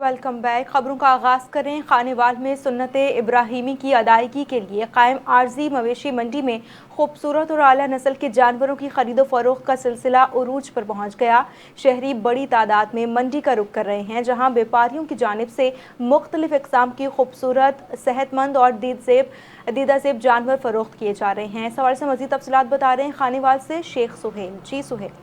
Welcome back. खबरों का आगाज करें। खानेवाल में सुन्नत इब्राहिमी की अदायगी के लिए कायम आर्जी मवेशी मंडी में खूबसूरत और आला नस्ल के जानवरों की खरीदो फरोख्त का सिलसिला उरूज पर पहुंच गया। शहरी बड़ी तादाद में मंडी का रुख कर रहे हैं, जहां व्यापारियों की जानिब से मुख्तलिफ इकसाम की खूबसूरत, सेहतमंद और दीदासेब जानवर फरोख्त किए जा रहे हैं। इस हवाले से मजीद तफसीलात बता रहे हैं खानेवाल से शेख सुहेल। जी सुहेल।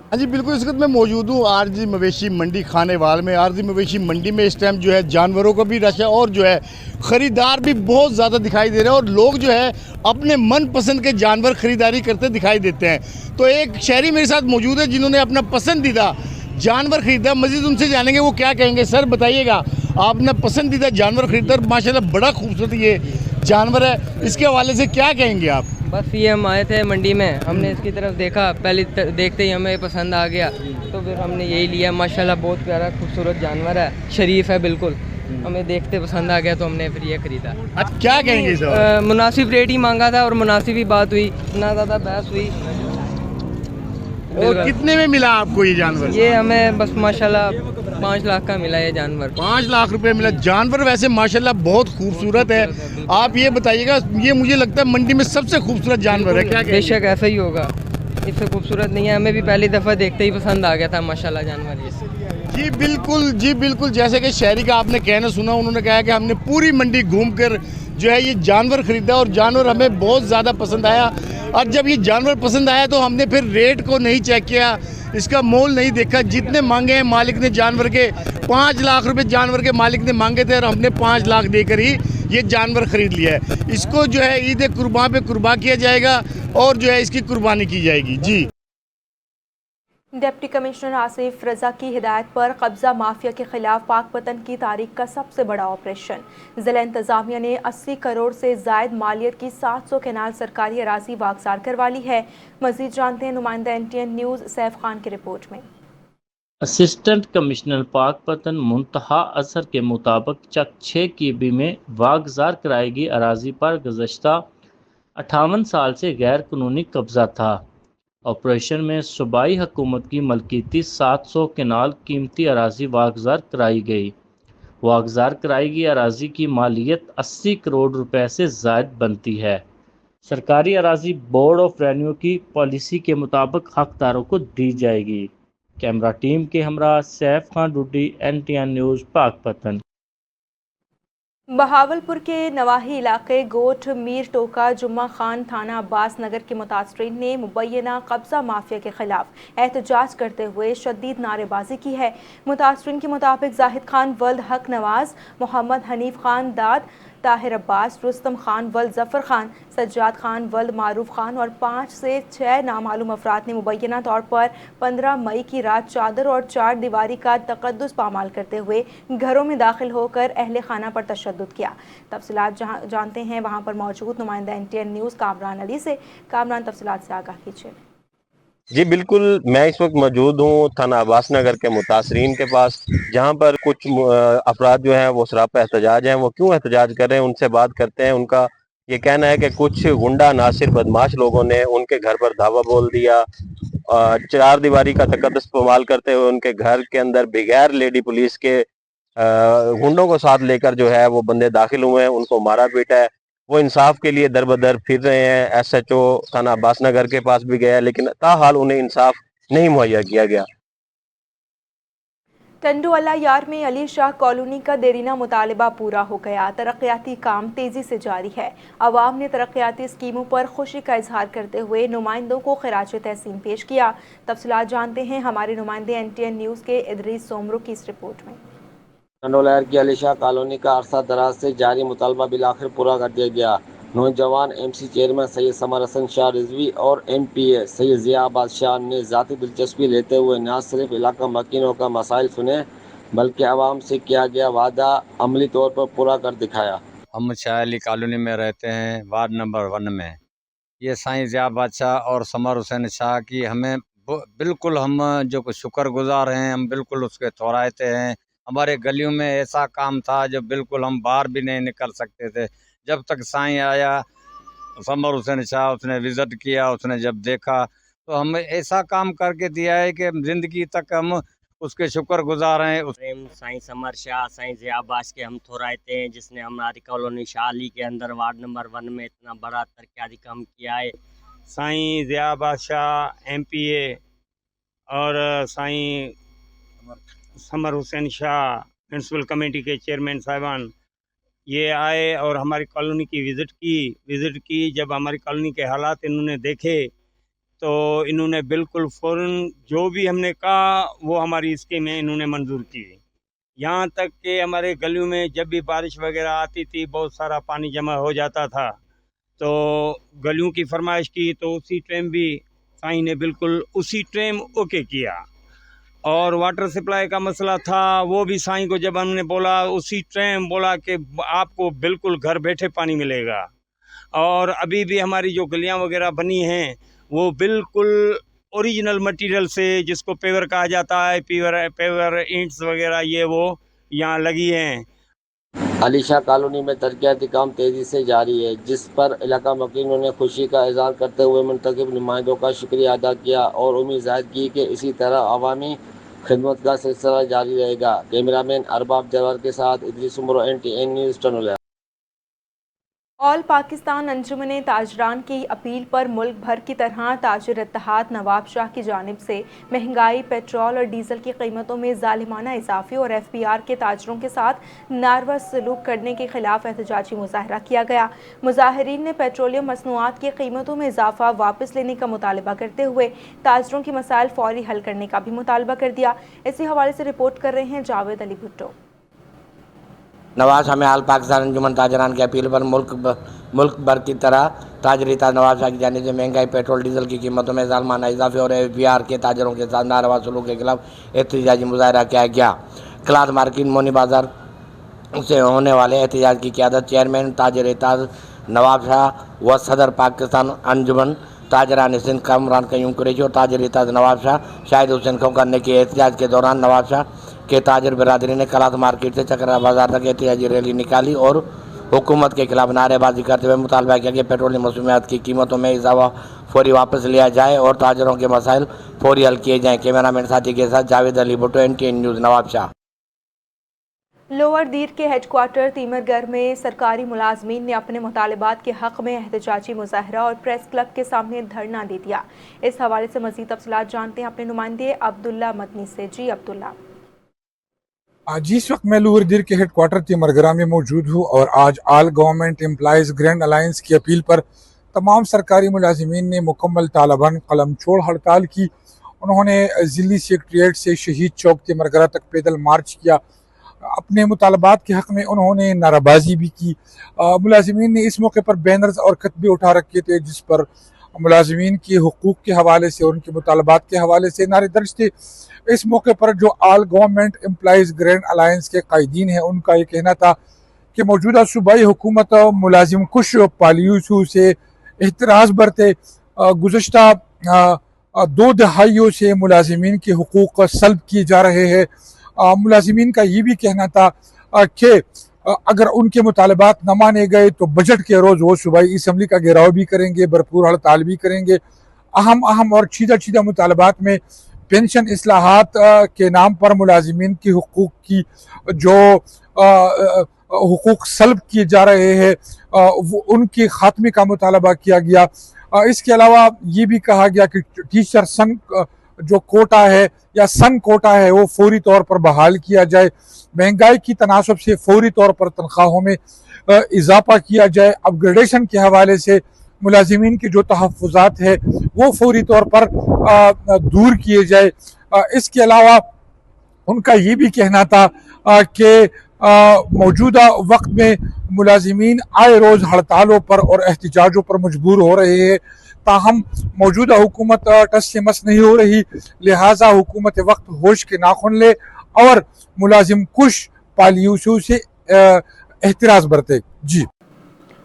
हाँ जी बिल्कुल, इस वक्त मैं मौजूद हूँ आरजी मवेशी मंडी खानेवाल में। आरजी मवेशी मंडी में इस टाइम जो है जानवरों का भी रश है और जो है ख़रीदार भी बहुत ज़्यादा दिखाई दे रहे हैं और लोग जो है अपने मन पसंद के जानवर ख़रीदारी करते दिखाई देते हैं। तो एक शहरी मेरे साथ मौजूद है जिन्होंने अपना पसंदीदा जानवर ख़रीदा। मज़ीद उनसे जानेंगे वो क्या कहेंगे। सर बताइएगा, आपने पसंदीदा जानवर ख़रीदा, माशाल्लाह बड़ा खूबसूरत ये जानवर है, इसके हवाले से क्या कहेंगे आप? बस ये हम आए थे मंडी में, हमने इसकी तरफ देखा, पहले देखते ही हमें पसंद आ गया तो फिर हमने यही लिया। माशाल्लाह बहुत प्यारा खूबसूरत जानवर है, शरीफ है बिल्कुल। हमें देखते पसंद आ गया तो हमने फिर ये खरीदा। अच्छा क्या कहेंगे सर? मुनासिब रेट ही मांगा था और मुनासिब ही बात हुई, ना ज़्यादा बहस हुई। और कितने में मिला आपको ये जानवर? ये हमें बस माशाल्लाह 5 लाख का मिला ये जानवर। 5 लाख रुपए मिला। जानवर वैसे माशाल्लाह बहुत खूबसूरत है। आप ये बताइएगा, ये मुझे लगता है मंडी में सबसे खूबसूरत जानवर है, क्या? बेशक ऐसा ही होगा, इससे खूबसूरत नहीं है। हमें भी पहली दफ़ा देखते ही पसंद आ गया था माशाल्लाह जानवर ये। जी बिल्कुल, जी बिल्कुल। जैसे कि शहरी का आपने कहना सुना, उन्होंने कहा कि हमने पूरी मंडी घूमकर जो है ये जानवर ख़रीदा और जानवर हमें बहुत ज़्यादा पसंद आया। और जब ये जानवर पसंद आया तो हमने फिर रेट को नहीं चेक किया, इसका मोल नहीं देखा। जितने मांगे हैं मालिक ने जानवर के, 5 लाख रुपए जानवर के मालिक ने मांगे थे और हमने 5 लाख देकर ही ये जानवर ख़रीद लिया है। इसको जो है ईद कुर्बान पे कुर्बान किया जाएगा और जो है इसकी कुर्बानी की जाएगी। जी। डिप्टी कमिश्नर आसिफ रजा की हिदायत पर कब्जा माफिया के खिलाफ पाकपतन की तारीख का सबसे बड़ा ऑपरेशन। जिला इंतजामिया ने 80 करोड़ से जायद मालियत की 700 केनाल सरकारी अराजी वागजार करवा ली है। मजीद जानते हैं नुमाइंदा NTN न्यूज़ सैफ खान की रिपोर्ट में। असिस्टेंट कमिश्नर पाकपतन मुंतहा असर के मुताबिक चक 6 की में वागजार कराएगी अराजी पर गुज़श्ता 58 साल से गैर कानूनी कब्जा था। ऑपरेशन में सूबाई हुकूमत की मलकीती 700 केनाल कीमती अराजी वागजार कराई गई। वागजार कराई गई अराजी की मालियत 80 करोड़ रुपए से ज़ायद बनती है। सरकारी अराजी बोर्ड ऑफ रेवेन्यू की पॉलिसी के मुताबिक हकदारों को दी जाएगी। कैमरा टीम के हमरा सैफ खान डुड्डी, NTN न्यूज़ पाकपतन। बहावलपुर के नवाही इलाके गोठ मीर टोका जुम्मा खान थाना अब्बास नगर के मुतासरीन ने मुबैना कब्जा माफिया के खिलाफ एहतजाज करते हुए शदीद नारेबाजी की है। मुतासरीन के मुताबिक जाहिद खान वल्द हक नवाज, मोहम्मद हनीफ खान दाद, ताहिर अब्बास, रुस्तम खान वल्द जफ़र खान, सज्जाद खान वल्द मारूफ खान और 5 से 6 नामालूम अफराद ने मुबैना तौर पर 15 मई की रात चादर और 4 दीवारी का तकद्दुस पामाल करते हुए घरों में दाखिल होकर अहले खाना पर तशद्दुद किया। तफसीलात जानते हैं वहाँ पर मौजूद नुमाइंदा NTN न्यूज़ कामरान अली से। कामरान, तफसीलात से आगाह कीजिए। जी बिल्कुल, मैं इस वक्त मौजूद हूँ थाना अब्बास नगर के मुतासरीन के पास, जहाँ पर कुछ अफराद जो हैं वो सरापा एहतजाज हैं। वो क्यों एहतजाज कर रहे हैं उनसे बात करते हैं। उनका ये कहना है कि कुछ गुंडा नासिर बदमाश लोगों ने उनके घर पर धावा बोल दिया, 4 दीवारी का तकद्दुस इस्तेमाल करते हुए उनके घर के अंदर बगैर लेडी पुलिस के गुंडों को साथ लेकर जो है वो बंदे दाखिल हुए हैं, उनको मारा पीटा है। वो इंसाफ के लिए दर बदर फिर रहे हैं। SHO थाना अब्बास नगर के पास भी गया, लेकिन ताहाल उन्हें इंसाफ नहीं मुहैया किया गया। टंडोवाला यार में अली शाह कॉलोनी का देरीना मुतालबा पूरा हो गया। तरक्याती काम तेजी से जारी है। अवाम ने तरक्याती स्कीमों पर खुशी का इजहार करते हुए नुमाइंदों को खिराज तहसीन पेश किया। तफसीलात जानते हैं हमारे नुमाइंदे NTN न्यूज़ के इदरीस सोमरू की इस रिपोर्ट में। टंडोला की अली शाह कॉलोनी का अरसा दराज से जारी मुतालबा बिलाखिर पूरा कर दिया गया। नौजवान MC चेयरमैन सैयद समर हसन शाह रिजवी और MPA सैयद ज़िया अब्बास शाह ने ज़ाती दिलचस्पी लेते हुए न सिर्फ इलाका मकीनों का मसाइल सुने, बल्कि आवाम से किया गया वादा अमली तौर पर पूरा कर दिखाया। हम शाह अली कॉलोनी में रहते हैं, वार्ड नंबर 1 में। ये साईं ज़िया बादशाह और समर हुसैन शाह की हमें बिल्कुल हम जो कुछ शुक्रगुजार हैं, हम बिल्कुल उसके तोरायते हैं। हमारे गलियों में ऐसा काम था जो बिल्कुल हम बाहर भी नहीं निकल सकते थे। जब तक साईं आया समर हुसैन शाह, उसने विज़िट किया, उसने जब देखा तो हमें ऐसा काम करके दिया है कि ज़िंदगी तक हम उसके शुक्रगुजार हैं। प्रेम साईं समर शाह साईं ज़ियाबाश के हम थोराइते हैं, जिसने हमारी कॉलोनी शाली के अंदर वार्ड नंबर 1 में इतना बड़ा तरक्याती काम किया है। साईं ज़ियाबाश शाह MPA और साईं समर हुसैन शाह म्यूनसिपल कमेटी के चेयरमैन साहिबान ये आए और हमारी कॉलोनी की विज़िट की। जब हमारी कॉलोनी के हालात इन्होंने देखे तो इन्होंने बिल्कुल फ़ौरन जो भी हमने कहा वो हमारी स्कीमें इन्होंने मंजूर की। यहाँ तक कि हमारे गलियों में जब भी बारिश वगैरह आती थी बहुत सारा पानी जमा हो जाता था, तो गलियों की फरमाइश की तो उसी टाइम भी साईं ने बिल्कुल उसी टाइम ओके किया। और वाटर सप्लाई का मसला था, वो भी साईं को जब हमने बोला उसी टाइम बोला कि आपको बिल्कुल घर बैठे पानी मिलेगा। और अभी भी हमारी जो गलियां वगैरह बनी हैं वो बिल्कुल ओरिजिनल मटेरियल से, जिसको पेवर कहा जाता है, पेवर ईंट्स वगैरह ये वो यहाँ लगी हैं। अलीशाह कॉलोनी में तरक्याती काम तेज़ी से जारी है, जिस पर इलाका मकीनों ने खुशी का इजहार करते हुए मुंतखब नुमाइंदों का शुक्रिया अदा किया और उम्मीद जाहिर की कि इसी तरह अवामी खिदमत का सिलसिला जारी रहेगा। कैमरामैन अरबाब जवार के साथ Idrees Umro, NTN news Tanola. All Pakistan Anjuman Tajiran की अपील पर मुल्क भर की तरह ताजिर इत्तेहाद नवाब शाह की जानिब से महंगाई, पेट्रोल और डीजल की कीमतों में जालिमाना इजाफे और FPR के ताजरों के साथ नारवा सलूक करने के खिलाफ एहतजाजी मुजाहरा किया गया। मुजाहिरीन ने पेट्रोलियम मसनूआत की कीमतों में इजाफा वापस लेने का मुतालबा करते हुए ताजरों की मसाइल फौरी हल करने का भी मुतालबा कर दिया। इसी हवाले से रिपोर्ट कर रहे हैं जावेद अली भुट्टो। नवाज हमें आल पाकिस्तान अंजुमन ताजरान की अपील पर मुल्क भर की तरह ताजरी ताज नवाब शाह की जानिब से महंगाई, पेट्रोल डीजल की कीमतों में जालमाना इजाफे और FPR के ताजरों के साथ नारवा सलूक के खिलाफ एहतजाजी मुजाहरा किया गया। क्लाथ मार्केट मोनी बाजार से होने वाले एहतजाज की क़यादत चेयरमैन ताजर ताज नवाब शाह व सदर पाकिस्तान अंजुमन ताजरान सिंध कामरान कयूम कुरैशी और ताजर ताज नवाब शाह शाहिद हुसैन को करने के एहतजाज के दौरान नवाब शाह के ताजर बिरादरी ने क्लाथ मार्केट से चकरा बाजार तक एहतजाजी रैली निकाली और हुकूमत के खिलाफ नारेबाजी करते हुए मुतालबा किया कि पेट्रोलियम मसनूआत की कीमतों में इजाफा फौरी वापस लिया जाए और ताजरों के मसाइल फौरी हल किए जाएँ। कैमरामैन साथी के साथ Javed Ali Bhutto, NTN news Nawab Shah. Lower दीर के हेडक्वार्टर तीमरगर में सरकारी मुलाजमीन ने अपने मुतालबात के हक़ में एहतजाजी मुजाहरा और प्रेस क्लब के सामने धरना दे दिया। इस हवाले से मज़ीद तफसीलात जानते हैं अपने नुमाइंदे अब्दुल्ला मदनी से। जी अब्दुल्ला। जी, इस वक्त मैं लोअर दीर के हेडक्वार्टर तीमरगरा में मौजूद हूँ और आज all government employees grand alliance की अपील पर तमाम सरकारी मुलाजिमीन ने मुकम्मल तालिबान कलम छोड़ हड़ताल की। उन्होंने ज़िली सेक्रेटरीट से शहीद चौक तीमरगरा तक पैदल मार्च किया। अपने मुतालबात के हक़ में उन्होंने नाराबाजी भी की। मुलाजिमीन ने इस मौके पर बैनर्स और खत भी उठा रखे थे जिस पर मुलाजिमीन के हुकूक के हवाले से और उनके मुतालबात के हवाले से नारे दर्ज थे। इस मौके पर जो all government employees grand alliance के कायदीन हैं उनका ये कहना था कि मौजूदा सूबाई हुकूमत मुलाजिम कुश पॉलिसी से एहतराज बरते। गुज़श्ता 2 दहाइयों से मुलाजिमीन के हुकूक सल्ब किए जा रहे हैं। मुलाजिमीन का ये भी कहना था कि अगर उनके मुतालबात न माने गए तो बजट के रोज़ वो सूबाई असम्बली का घेराव भी करेंगे, भरपूर हड़ताल भी करेंगे। अहम और चीदा मुतालबात में पेंशन इस्लाहात के नाम पर मुलाजिमीन की हुकूक की जो हुकूक सल्ब किए जा रहे हैं वो उनके खात्मे का मुतालबा किया गया। इसके अलावा ये भी कहा गया कि टीचर सन जो कोटा है या सन कोटा है वो फौरी तौर पर बहाल किया जाए। महंगाई की तनासब से फौरी तौर पर तनख्वाहों में इजाफा किया जाए। अपग्रेडेशन के हवाले से मुलाजिमीन के जो तहफ़्फ़ुज़ात है वो फौरी तौर पर दूर किए जाए। इसके अलावा उनका ये भी कहना था कि मौजूदा वक्त में मुलाजिमीन आए रोज़ हड़तालों पर और एहतजाजों पर मजबूर हो रहे हैं। ताहम मौजूदा हुकूमत टस से मस नहीं हो रही, लिहाजा हुकूमत वक्त होश के नाखुन ले और मुलाजिम कुश पॉलिसी से एहतराज बरते। जी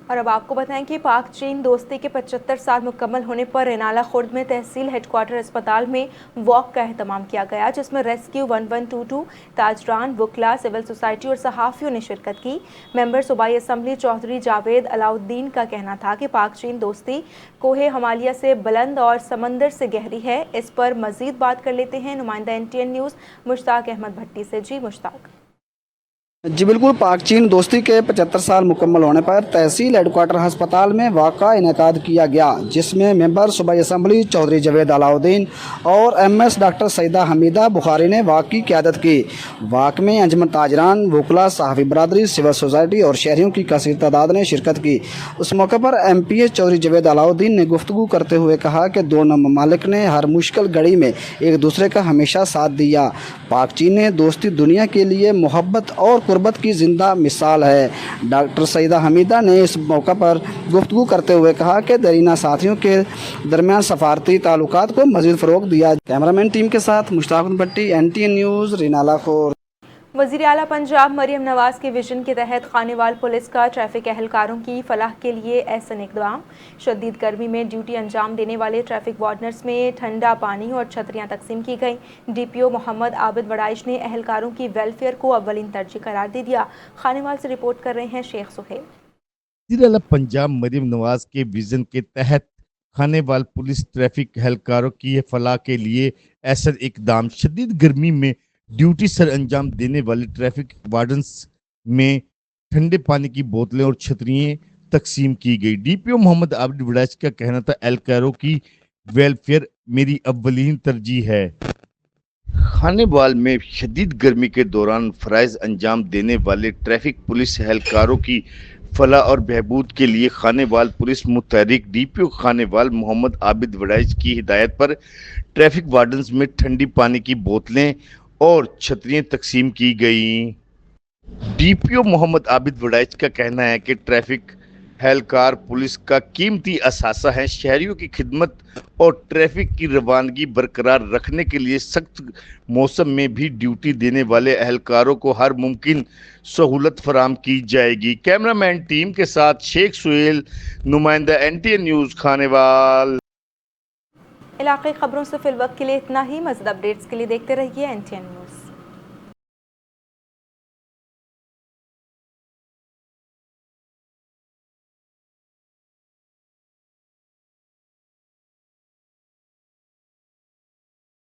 और अब आपको बताएं कि पाक चीन दोस्ती के 75 साल मुकम्मल होने पर रेनाला खुर्द में तहसील हेडक्वार्टर अस्पताल में वॉक का एहतमाम किया गया, जिसमें रेस्क्यू 1122, ताजरान, वकला, सिविल सोसाइटी और सहाफ़ियों ने शिरकत की। मेंबर सूबाई असम्बली चौधरी जावेद अलाउद्दीन का कहना था कि पाक चीन दोस्ती कोहे हिमालय से बुलंद और समंदर से गहरी है। इस पर मजीद बात कर लेते हैं नुमाइंदा NTN न्यूज़ मुश्ताक अहमद भट्टी से। जी मुश्ताक। जी बिल्कुल, पाक चीन दोस्ती के 75 साल मुकम्मल होने पर तहसील हेडक्वार्टर अस्पताल में वाक़ा इनेकाद किया गया, जिसमें मेंबर सूबाई असम्बली चौधरी जावेद अलाउद्दीन और MS डॉक्टर सईदा हमीदा बुखारी ने वाक़ की क़यादत की। वाक़ में अंजमन ताजरान, वकला, सहाफ़ी बरादरी, सिविल सोसाइटी और शहरियों की कसीर तादाद ने शिरकत की। उस मौके पर MPA चौधरी जावेद अलाउद्दीन ने गुफ्तगू करते हुए कहा कि दोनों ममालिक ने हर मुश्किल घड़ी में एक दूसरे का हमेशा साथ दिया। पाक चीन ने दोस्ती दुनिया के लिए मोहब्बत और कुर्बत की जिंदा मिसाल है। डॉक्टर सईदा हमीदा ने इस मौका पर गुफ्तगू करते हुए कहा कि दरीना साथियों के दरमियान सफारती ताल्लुकात को मज़ीद फ़रोग़ दिया। कैमरामैन टीम के साथ मुश्ताक भट्टी, NTN न्यूज़, रेनाला खोर। वज़ीर आला पंजाब मरियम नवाज़ के विजन के तहत खानेवाल पुलिस का ट्रैफिक एहलकारों की फलाह के लिए एहसन इक़दाम। शदीद गर्मी में ड्यूटी अंजाम देने वाले ट्रैफिक वार्डनर्स में ठंडा पानी और छतरियाँ तकसीम की गई। DPO मोहम्मद आबिद वड़ाइश ने एहलकारों की वेलफेयर को अव्वलीन तरजीह करार दे दिया। खानेवाल से रिपोर्ट कर रहे हैं शेख सुहेल। वज़ीर आला पंजाब मरियम नवाज़ के विजन के तहत खानेवाल पुलिस ट्रैफिक एहलकारों की फलाह के लिए एहसन इक़दाम। शदीद गर्मी में ड्यूटी सर अंजाम देने वाले ट्रैफिक वार्डन्स में ठंडे पानी की बोतलें और छतरियाँ तकसीम की गई। DPO मोहम्मद आबिद वड़ाइश का कहना था, एहलकारों की वेलफेयर मेरी अव्वलीन तरजीह है। खानेवाल में शदीद गर्मी के दौरान फ़राइज़ अंजाम देने वाले ट्रैफिक पुलिस एहलकारों की फलाह और बहबूद के लिए खानेवाल पुलिस मुतहरिक DPO खानेवाल मोहम्मद आबिद वड़ाइश की हिदायत पर ट्रैफिक वार्डन्स में ठंडी पानी की बोतलें और छतरियाँ तकसीम की गई। DPO मोहम्मद आबिद वड़ाइश का कहना है कि ट्रैफिक एहलकार पुलिस का कीमती असासा है। शहरियों की खिदमत और ट्रैफिक की रवानगी बरकरार रखने के लिए सख्त मौसम में भी ड्यूटी देने वाले एहलकारों को हर मुमकिन सहूलत फराम की जाएगी। कैमरामैन टीम के साथ शेख सुहेल, नुमाइंदा NTN न्यूज़, खानेवाल। इलाक़ाई खबरों से फिलवक्त के लिए इतना ही। मज़ीद अपडेट्स के लिए देखते रहिए NTN न्यूज़।